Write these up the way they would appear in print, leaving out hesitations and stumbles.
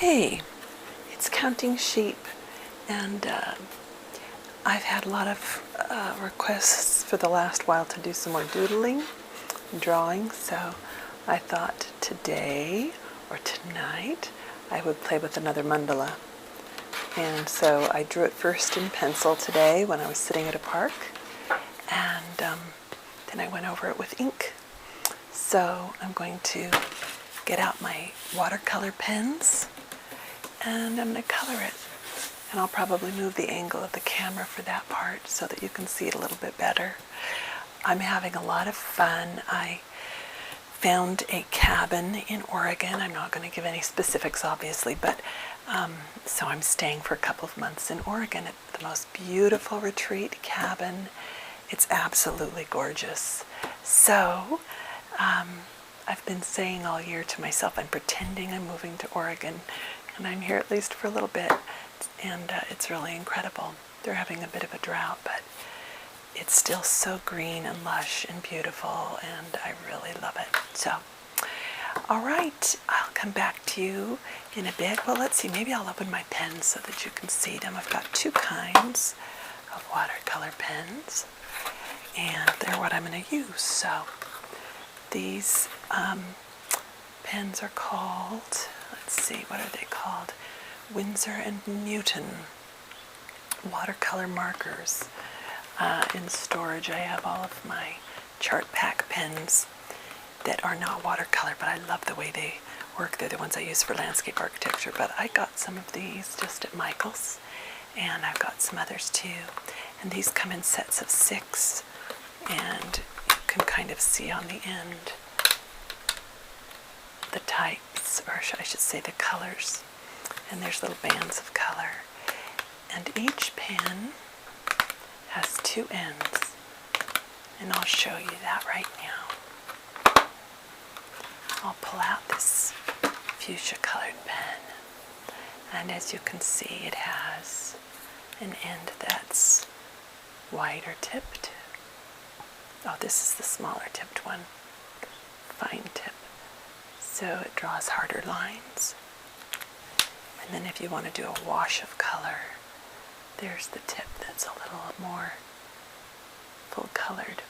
Okay, it's counting sheep, and I've had a lot of requests for the last while to do some more doodling and drawing, so I thought today or tonight I would play with another mandala. And so I drew it first in pencil today when I was sitting at a park, and then I went over it with ink. So I'm going to get out my watercolor pens and I'm going to color it. And I'll probably move the angle of the camera for that part so that you can see it a little bit better. I'm having a lot of fun. I found a cabin in Oregon. I'm not going to give any specifics, obviously, but so I'm staying for a couple of months in Oregon at the most beautiful retreat cabin. It's absolutely gorgeous. So I've been saying all year to myself, I'm pretending I'm moving to Oregon, and I'm here at least for a little bit, and it's really incredible. They're having a bit of a drought, but it's still so green and lush and beautiful, and I really love it. So, all right, I'll come back to you in a bit. Well, let's see, maybe I'll open my pens so that you can see them. I've got two kinds of watercolor pens, and they're what I'm going to use. So these pens are called, let's see, what are they called? Winsor and Newton watercolor markers. In storage, I have all of my chart pack pens that are not watercolor, but I love the way they work. They're the ones I use for landscape architecture, but I got some of these just at Michael's, and I've got some others too. And these come in sets of 6, and you can kind of see on the end the types, or I should say the colors, and there's little bands of color. And each pen has 2 ends, and I'll show you that right now. I'll pull out this fuchsia colored pen, and as you can see, it has an end that's wider tipped. Oh, this is the smaller tipped one, fine tip. So it draws harder lines. And then if you want to do a wash of color, there's the tip that's a little more full colored.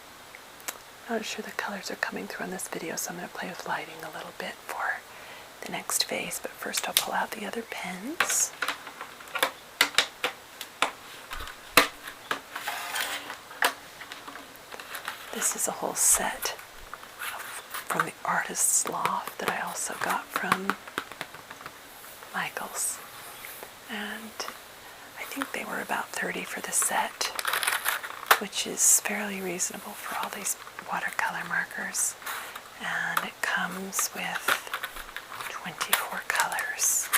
Not sure the colors are coming through on this video, so I'm going to play with lighting a little bit for the next phase. But first I'll pull out the other pens. This is a whole set from the Artist's Loft that I also got from Michael's. And I think they were about $30 for the set, which is fairly reasonable for all these watercolor markers. And it comes with 24 colors,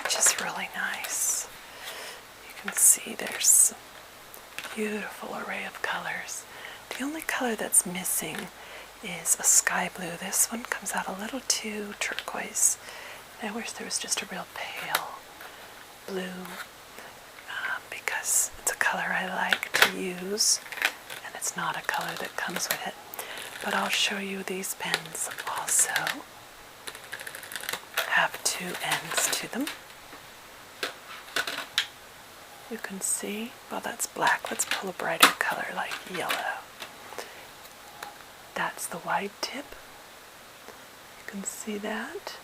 which is really nice. You can see there's a beautiful array of colors. The only color that's missing is a sky blue. This one comes out a little too turquoise. I wish there was just a real pale blue, because it's a color I like to use, and it's not a color that comes with it. But I'll show you these pens also have 2 ends to them. You can see, well, that's black. Let's pull a brighter color like yellow. That's the wide tip. You can see that.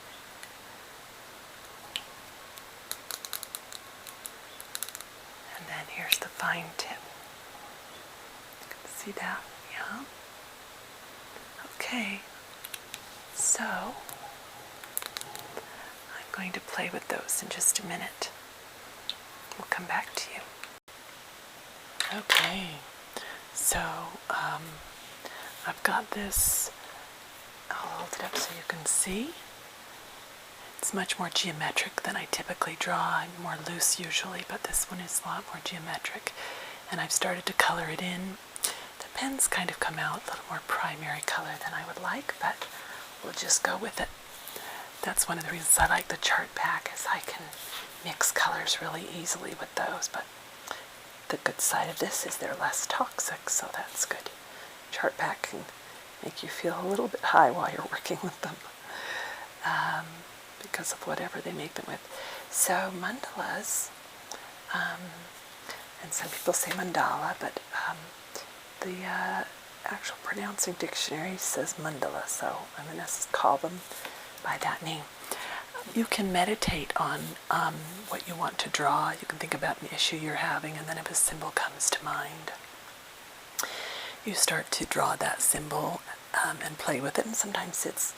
And then here's the fine tip. You can see that, yeah? Okay, so I'm going to play with those in just a minute. We'll come back to you. Okay, so I've got this, I'll hold it up so you can see. It's much more geometric than I typically draw. I'm more loose usually, but this one is a lot more geometric. And I've started to color it in. The pens kind of come out a little more primary color than I would like, but we'll just go with it. That's one of the reasons I like the chart pack, is I can mix colors really easily with those. But the good side of this is they're less toxic, so that's good. Chart pack can make you feel a little bit high while you're working with them. because of whatever they make them with. So mandalas, and some people say mandala, but the actual pronouncing dictionary says mandala, so I'm going to call them by that name. You can meditate on what you want to draw. You can think about an issue you're having, and then if a symbol comes to mind, you start to draw that symbol and play with it. And sometimes it's,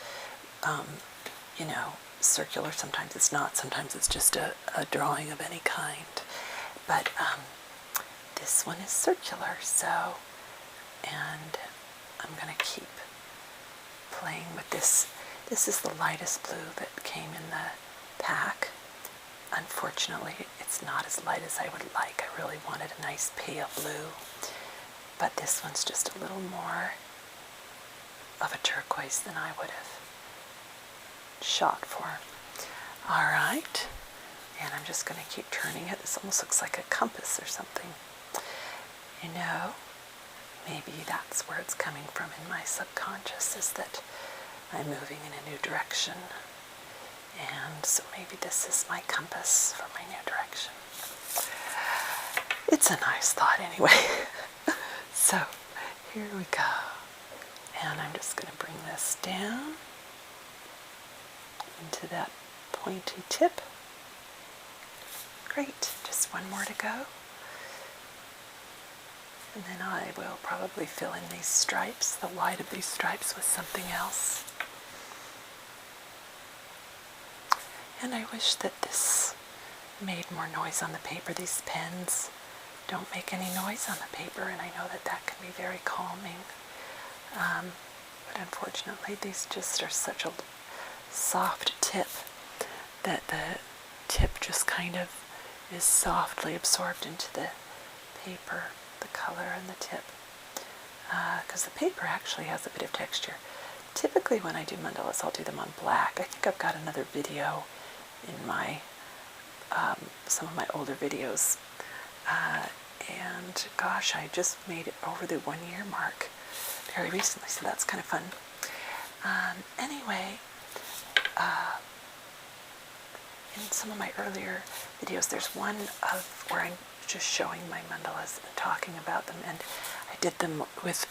circular. Sometimes it's not. Sometimes it's just a drawing of any kind. But this one is circular, so, and I'm going to keep playing with this. This is the lightest blue that came in the pack. Unfortunately, it's not as light as I would like. I really wanted a nice pale blue, but this one's just a little more of a turquoise than I would have shot for. All right, and I'm just going to keep turning it. This almost looks like a compass or something. Maybe that's where it's coming from in my subconscious, is that I'm moving in a new direction, and so maybe this is my compass for my new direction. It's a nice thought anyway. So here we go, and I'm just going to bring this down into that pointy tip. Great, just one more to go. And then I will probably fill in these stripes, the white of these stripes, with something else. And I wish that this made more noise on the paper. These pens don't make any noise on the paper, and I know that that can be very calming. But unfortunately, these just are such a soft tip that the tip just kind of is softly absorbed into the paper, the color and the tip, because the paper actually has a bit of texture. Typically when I do mandalas, I'll do them on black. I think I've got another video in my some of my older videos, and gosh, I just made it over the 1 year mark very recently, so that's kind of fun. Anyway, in some of my earlier videos, there's one of where I'm just showing my mandalas and talking about them, and I did them with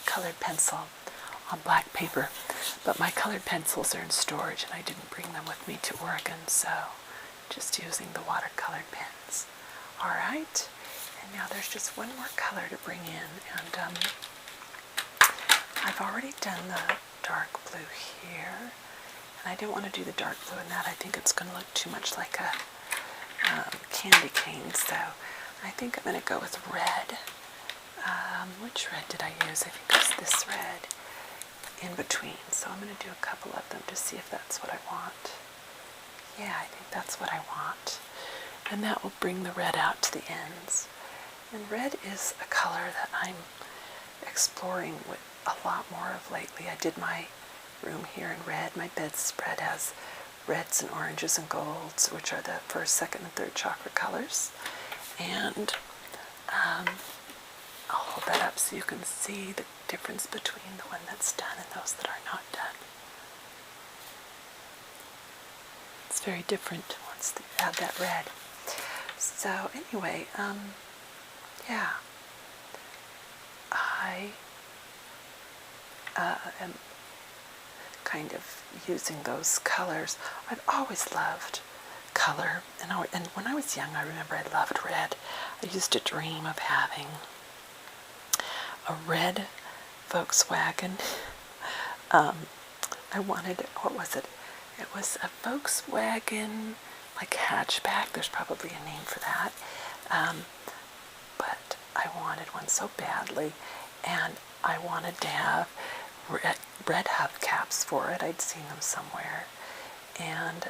colored pencil on black paper, but my colored pencils are in storage and I didn't bring them with me to Oregon, so just using the watercolored pens. All right, and now there's just one more color to bring in, and I've already done the dark blue here, and I didn't want to do the dark blue in that. I think it's going to look too much like a candy cane, so I think I'm going to go with red. Which red did I use? I think it was this red in between, so I'm going to do a couple of them to see if that's what I want. Yeah, I think that's what I want, and that will bring the red out to the ends. And red is a color that I'm exploring with a lot more of lately. I did my room here in red. My bedspread has reds and oranges and golds, which are the first, second, and third chakra colors. And I'll hold that up so you can see the difference between the one that's done and those that are not done. It's very different once you add that red. So anyway, yeah, I am kind of using those colors. I've always loved color, and when I was young, I remember I loved red. I used to dream of having a red Volkswagen. I wanted, what was it? It was a Volkswagen, like hatchback. There's probably a name for that. But I wanted one so badly, and I wanted to have red hubcaps for it. I'd seen them somewhere, and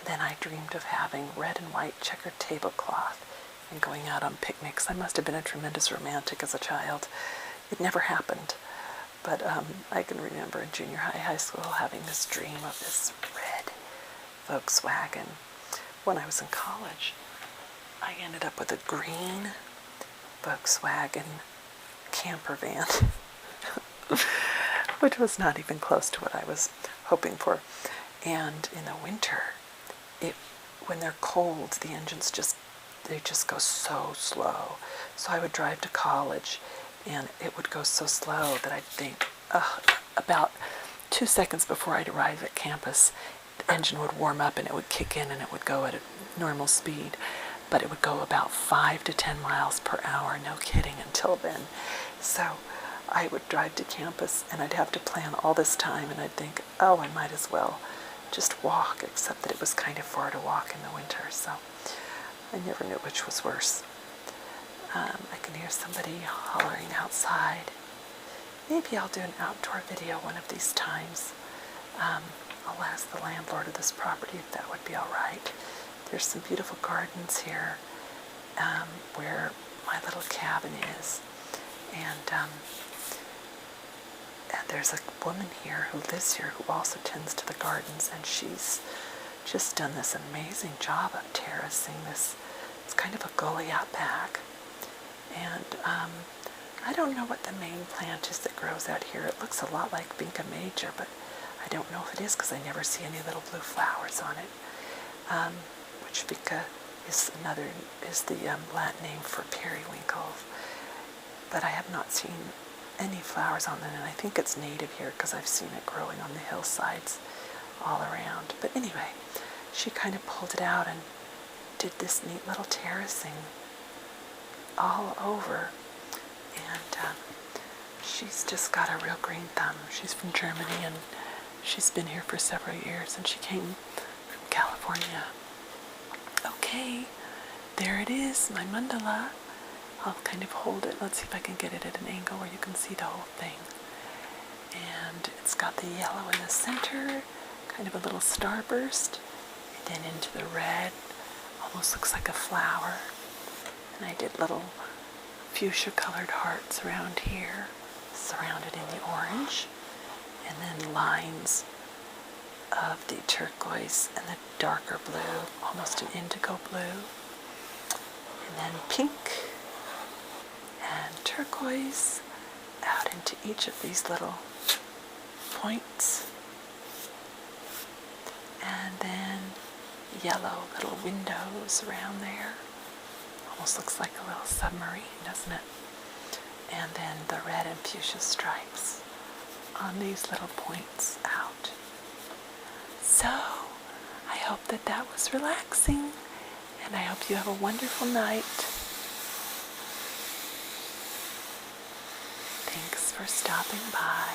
then I dreamed of having red and white checkered tablecloth and going out on picnics. I must have been a tremendous romantic as a child. It never happened, but I can remember in junior high school having this dream of this red Volkswagen. When I was in college, I ended up with a green Volkswagen camper van. which was not even close to what I was hoping for. And in the winter, when they're cold, the engines they just go so slow. So I would drive to college, and it would go so slow that I'd think, about 2 seconds before I'd arrive at campus, the engine would warm up and it would kick in and it would go at a normal speed. But it would go about 5 to 10 miles per hour, no kidding, until then. So I would drive to campus and I'd have to plan all this time, and I'd think, I might as well just walk, except that it was kind of far to walk in the winter, so I never knew which was worse. I can hear somebody hollering outside. Maybe I'll do an outdoor video one of these times. I'll ask the landlord of this property if that would be all right. There's some beautiful gardens here where my little cabin is. And there's a woman here who lives here who also tends to the gardens, and she's just done this amazing job of terracing this. It's kind of a gully out back. And I don't know what the main plant is that grows out here. It looks a lot like Vinca major, but I don't know if it is because I never see any little blue flowers on it. Which Vinca is the Latin name for periwinkle. But I have not seen any flowers on it, and I think it's native here because I've seen it growing on the hillsides all around. But anyway, she kind of pulled it out and did this neat little terracing all over, and she's just got a real green thumb. She's from Germany, and she's been here for several years, and she came from California. Okay, there it is, my mandala. I'll kind of hold it. Let's see if I can get it at an angle where you can see the whole thing. And it's got the yellow in the center, kind of a little starburst, and then into the red, almost looks like a flower. And I did little fuchsia colored hearts around here, surrounded in the orange, and then lines of the turquoise and the darker blue, almost an indigo blue, and then pink and turquoise out into each of these little points, and then yellow little windows around there. Almost looks like a little submarine, doesn't it? And then the red and fuchsia stripes on these little points out. So, I hope that was relaxing, and I hope you have a wonderful night. Thanks for stopping by.